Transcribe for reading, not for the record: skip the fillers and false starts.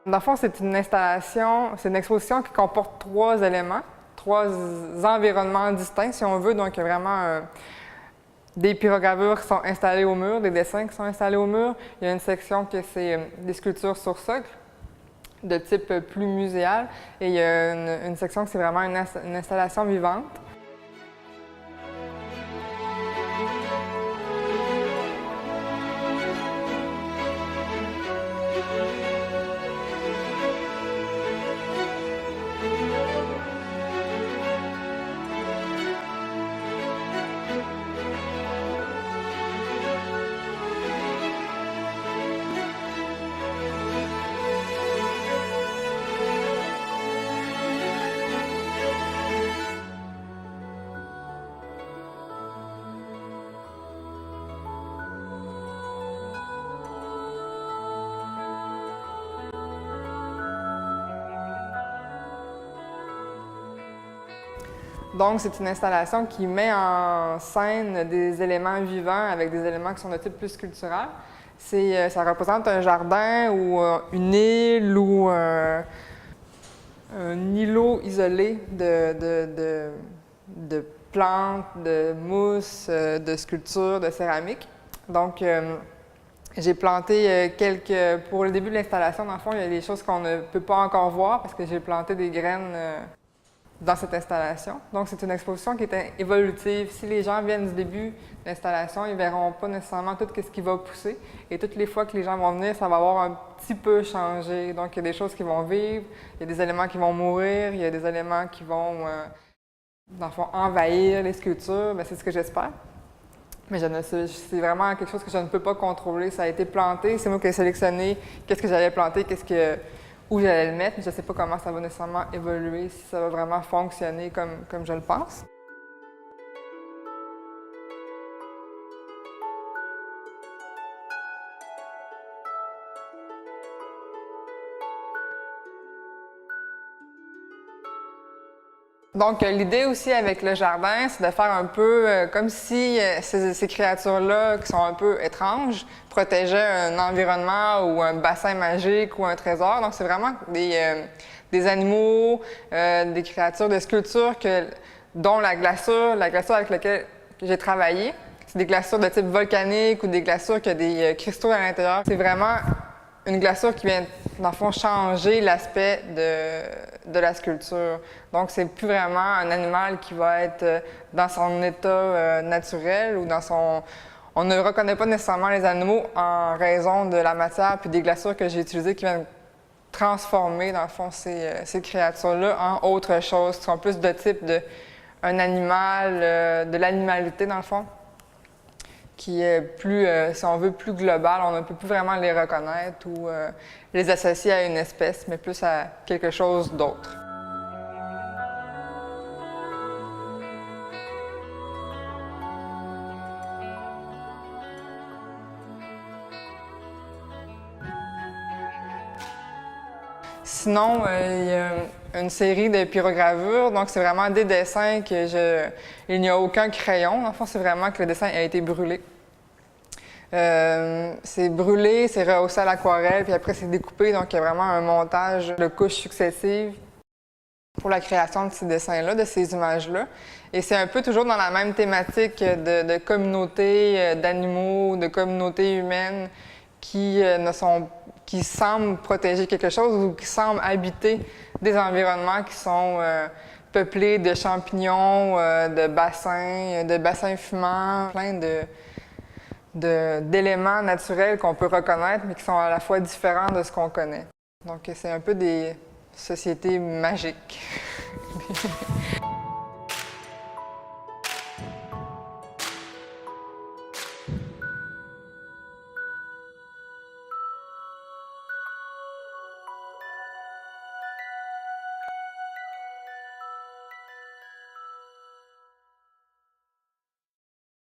Dans le fond, c'est une installation, c'est une exposition qui comporte 3 éléments, 3 environnements distincts, si on veut. Donc, il y a vraiment des pyrogravures qui sont installées au mur, des dessins qui sont installés au mur. Il y a une section que c'est des sculptures sur socle, de type plus muséal. Et il y a une section que c'est vraiment une installation vivante. Donc, c'est une installation qui met en scène des éléments vivants avec des éléments qui sont de type plus sculptural. Ça représente un jardin ou une île ou un îlot isolé de plantes, de mousse, de sculptures, de céramique. Donc, j'ai planté pour le début de l'installation, dans le fond, il y a des choses qu'on ne peut pas encore voir parce que j'ai planté des graines dans cette installation. Donc, c'est une exposition qui est évolutive. Si les gens viennent du début de l'installation, ils ne verront pas nécessairement tout ce qui va pousser. Et toutes les fois que les gens vont venir, ça va avoir un petit peu changé. Donc, il y a des choses qui vont vivre, il y a des éléments qui vont mourir, il y a des éléments qui vont, dans le fond, envahir les sculptures. Bien, c'est ce que j'espère. Mais c'est vraiment quelque chose que je ne peux pas contrôler. Ça a été planté, c'est moi qui ai sélectionné qu'est-ce que j'allais planter, où j'allais le mettre, mais je ne sais pas comment ça va nécessairement évoluer, si ça va vraiment fonctionner comme je le pense. Donc, l'idée aussi avec le jardin, c'est de faire un peu comme si ces créatures-là, qui sont un peu étranges, protégeaient un environnement ou un bassin magique ou un trésor. Donc, c'est vraiment des animaux, des créatures, des sculptures dont la glaçure avec laquelle j'ai travaillé, c'est des glaçures de type volcanique ou des glaçures qui ont des cristaux à l'intérieur. C'est vraiment une glaçure qui vient, dans le fond, changer l'aspect de la sculpture. Donc, c'est plus vraiment un animal qui va être dans son état naturel ou dans son... On ne reconnaît pas nécessairement les animaux en raison de la matière puis des glaçures que j'ai utilisées qui viennent transformer, dans le fond, ces créatures-là en autre chose, qui sont plus de type d'un animal, de l'animalité, dans le fond, qui est plus, si on veut, plus global. On ne peut plus vraiment les reconnaître ou les associer à une espèce, mais plus à quelque chose d'autre. Sinon, il y a une série de pyrogravures, donc c'est vraiment des dessins il n'y a aucun crayon. En fait, c'est vraiment que le dessin a été brûlé. C'est brûlé, c'est rehaussé à l'aquarelle, puis après c'est découpé, donc il y a vraiment un montage de couches successives pour la création de ces dessins-là, de ces images-là. Et c'est un peu toujours dans la même thématique de communautés d'animaux, de communautés humaines qui semblent protéger quelque chose ou qui semblent habiter des environnements qui sont peuplés de champignons, de bassins fumants, plein d'éléments naturels qu'on peut reconnaître, mais qui sont à la fois différents de ce qu'on connaît. Donc, c'est un peu des sociétés magiques.